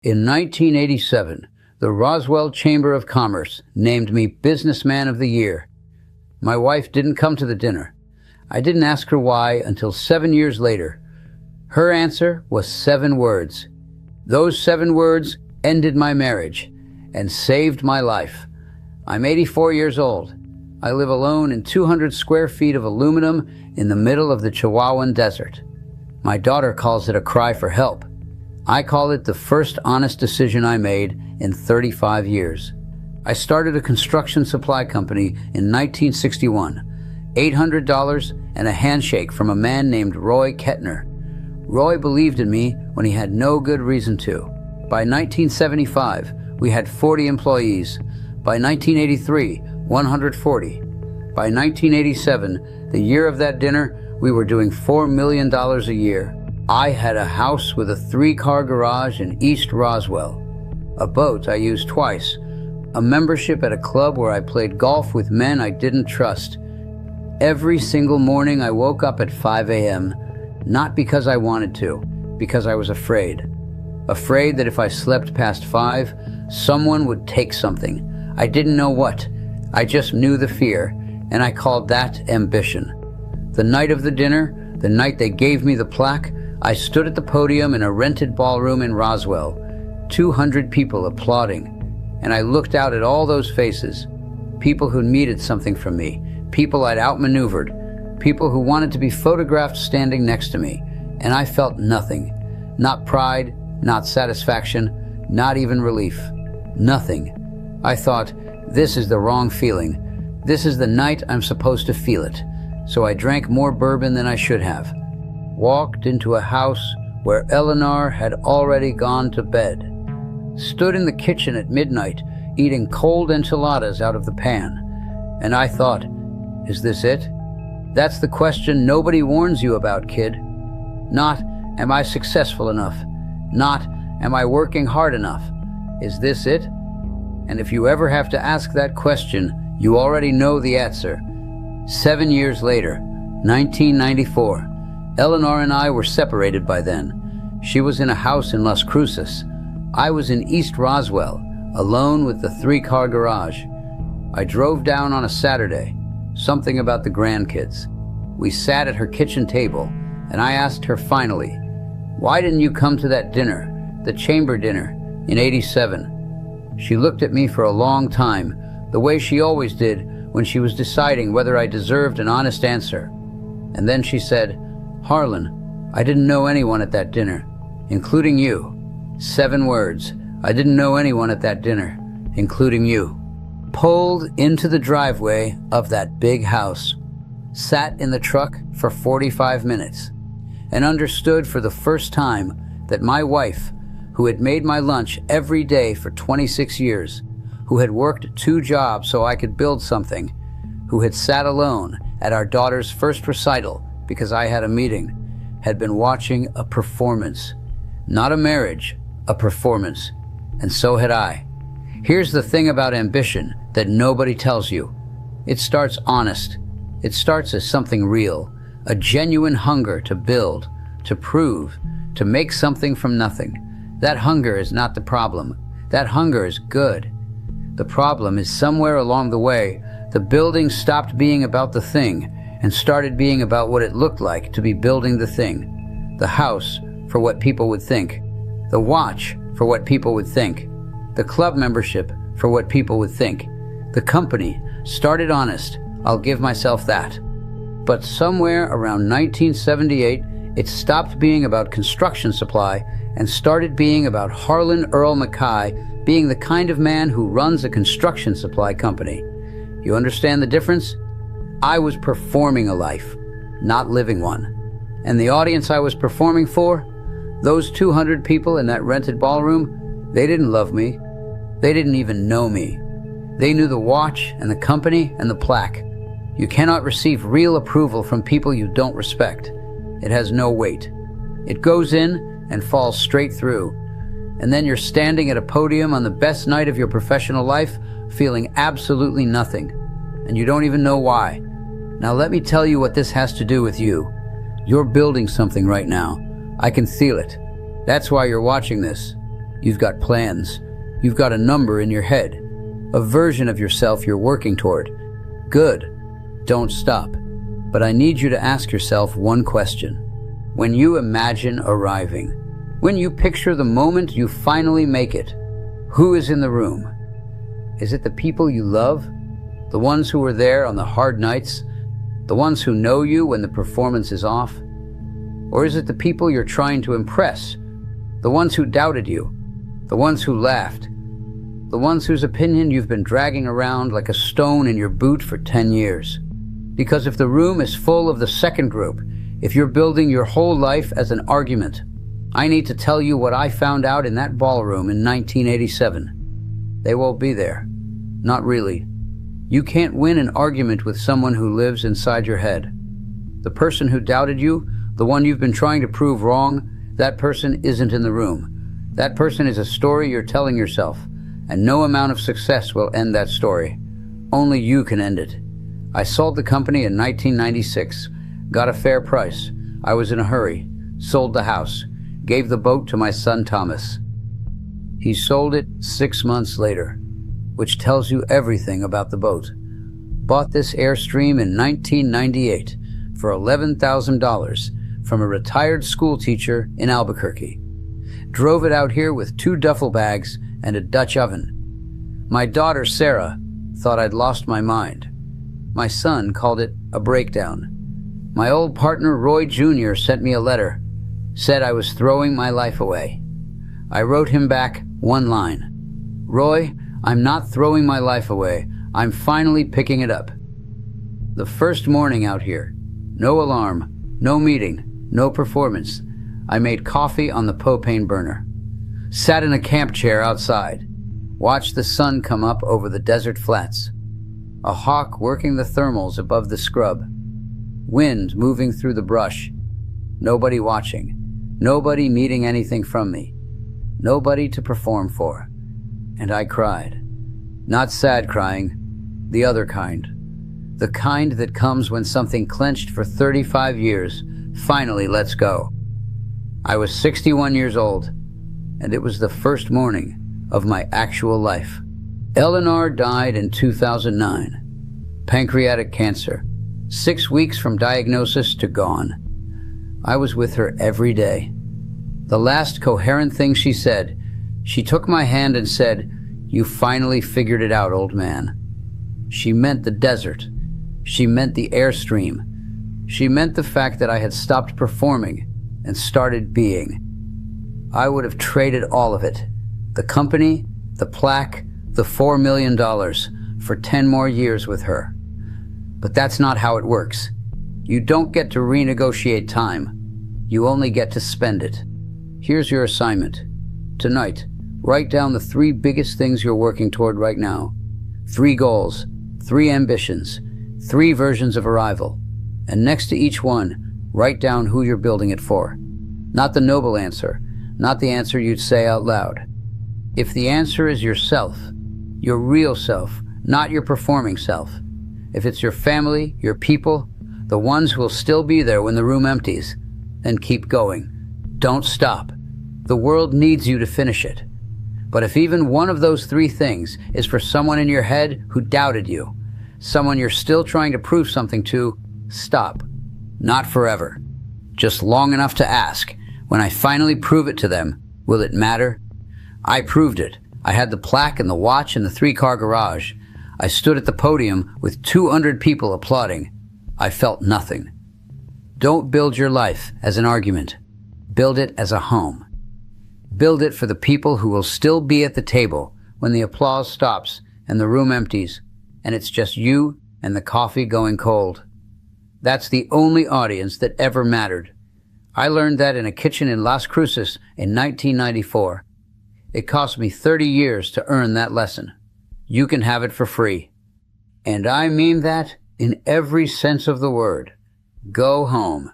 In 1987, the Roswell Chamber of Commerce named me Businessman of the Year. My wife didn't come to the dinner. I didn't ask her why until 7 years later. Her answer was 7 words. Those 7 words ended my marriage and saved my life. I'm 84 years old. I live alone in 200 square feet of aluminum in the middle of the Chihuahuan desert. My daughter calls it a cry for help. I call it the first honest decision I made in 35 years. I started a construction supply company in 1961. $800 and a handshake from a man named Roy Kettner. Roy believed in me when he had no good reason to. By 1975, we had 40 employees. By 1983, 140. By 1987, the year of that dinner, we were doing $4 million a year. I had a house with a 3-car garage in East Roswell, a boat I used twice, a membership at a club where I played golf with men I didn't trust. Every single morning I woke up at 5 a.m., not because I wanted to, because I was afraid. Afraid that if I slept past 5, someone would take something. I didn't know what. I just knew the fear, and I called that ambition. The night of the dinner, the night they gave me the plaque, I stood at the podium in a rented ballroom in Roswell, 200 people applauding, and I looked out at all those faces, people who needed something from me, people I'd outmaneuvered, people who wanted to be photographed standing next to me, and I felt nothing. Not pride, not satisfaction, not even relief. Nothing. I thought, this is the wrong feeling. This is the night I'm supposed to feel it. So I drank more bourbon than I should have. Walked into a house where Eleanor had already gone to bed. Stood in the kitchen at midnight, eating cold enchiladas out of the pan. And I thought, is this it? That's the question nobody warns you about, kid. Not, am I successful enough? Not, am I working hard enough? Is this it? And if you ever have to ask that question, you already know the answer. 7 years later, 1994, Eleanor and I were separated by then. She was in a house in Las Cruces. I was in East Roswell, alone with the 3-car garage. I drove down on a Saturday, something about the grandkids. We sat at her kitchen table, and I asked her finally, why didn't you come to that dinner, the chamber dinner, in '87? She looked at me for a long time, the way she always did when she was deciding whether I deserved an honest answer. And then she said, Harlan, I didn't know anyone at that dinner, including you. 7 words. I didn't know anyone at that dinner, including you. Pulled into the driveway of that big house, sat in the truck for 45 minutes, and understood for the first time that my wife, who had made my lunch every day for 26 years, who had worked 2 jobs so I could build something, who had sat alone at our daughter's first recital because I had a meeting, had been watching a performance. Not a marriage, a performance. And so had I. Here's the thing about ambition that nobody tells you. It starts honest. It starts as something real, a genuine hunger to build, to prove, to make something from nothing. That hunger is not the problem. That hunger is good. The problem is somewhere along the way, the building stopped being about the thing and started being about what it looked like to be building the thing. The house, for what people would think. The watch, for what people would think. The club membership, for what people would think. The company started honest, I'll give myself that. But somewhere around 1978, it stopped being about construction supply and started being about Harlan Earl Mackay being the kind of man who runs a construction supply company. You understand the difference? I was performing a life, not living one. And the audience I was performing for, those 200 people in that rented ballroom, they didn't love me. They didn't even know me. They knew the watch and the company and the plaque. You cannot receive real approval from people you don't respect. It has no weight. It goes in and falls straight through. And then you're standing at a podium on the best night of your professional life, feeling absolutely nothing. And you don't even know why. Now let me tell you what this has to do with you. You're building something right now. I can feel it. That's why you're watching this. You've got plans. You've got a number in your head, a version of yourself you're working toward. Good. Don't stop. But I need you to ask yourself one question. When you imagine arriving, when you picture the moment you finally make it, who is in the room? Is it the people you love? The ones who were there on the hard nights? The ones who know you when the performance is off? Or is it the people you're trying to impress? The ones who doubted you? The ones who laughed? The ones whose opinion you've been dragging around like a stone in your boot for 10 years? Because if the room is full of the second group, if you're building your whole life as an argument, I need to tell you what I found out in that ballroom in 1987. They won't be there. Not really. You can't win an argument with someone who lives inside your head. The person who doubted you, the one you've been trying to prove wrong, that person isn't in the room. That person is a story you're telling yourself, and no amount of success will end that story. Only you can end it. I sold the company in 1996, got a fair price. I was in a hurry, sold the house, gave the boat to my son Thomas. He sold it 6 months later, which tells you everything about the boat. Bought this Airstream in 1998 for $11,000 from a retired school teacher in Albuquerque. Drove it out here with 2 duffel bags and a Dutch oven. My daughter Sarah thought I'd lost my mind. My son called it a breakdown. My old partner Roy Jr. sent me a letter, said I was throwing my life away. I wrote him back one line. Roy, I'm not throwing my life away. I'm finally picking it up. The first morning out here, no alarm, no meeting, no performance. I made coffee on the propane burner. Sat in a camp chair outside. Watched the sun come up over the desert flats. A hawk working the thermals above the scrub. Wind moving through the brush. Nobody watching. Nobody needing anything from me. Nobody to perform for. And I cried. Not sad crying, the other kind. The kind that comes when something clenched for 35 years finally lets go. I was 61 years old, and it was the first morning of my actual life. Eleanor died in 2009. Pancreatic cancer. 6 weeks from diagnosis to gone. I was with her every day. The last coherent thing she said, she took my hand and said, "You finally figured it out, old man." She meant the desert. She meant the Airstream. She meant the fact that I had stopped performing and started being. I would have traded all of it. The company, the plaque, the $4 million for 10 more years with her. But that's not how it works. You don't get to renegotiate time. You only get to spend it. Here's your assignment. Tonight, write down the 3 biggest things you're working toward right now. 3 goals, 3 ambitions, 3 versions of arrival. And next to each one, write down who you're building it for. Not the noble answer, not the answer you'd say out loud. If the answer is yourself, your real self, not your performing self, if it's your family, your people, the ones who will still be there when the room empties, then keep going. Don't stop. The world needs you to finish it. But if even one of those 3 things is for someone in your head who doubted you, someone you're still trying to prove something to, stop. Not forever. Just long enough to ask, when I finally prove it to them, will it matter? I proved it. I had the plaque and the watch in the 3-car garage. I stood at the podium with 200 people applauding. I felt nothing. Don't build your life as an argument. Build it as a home. Build it for the people who will still be at the table when the applause stops and the room empties, and it's just you and the coffee going cold. That's the only audience that ever mattered. I learned that in a kitchen in Las Cruces in 1994. It cost me 30 years to earn that lesson. You can have it for free. And I mean that in every sense of the word. Go home.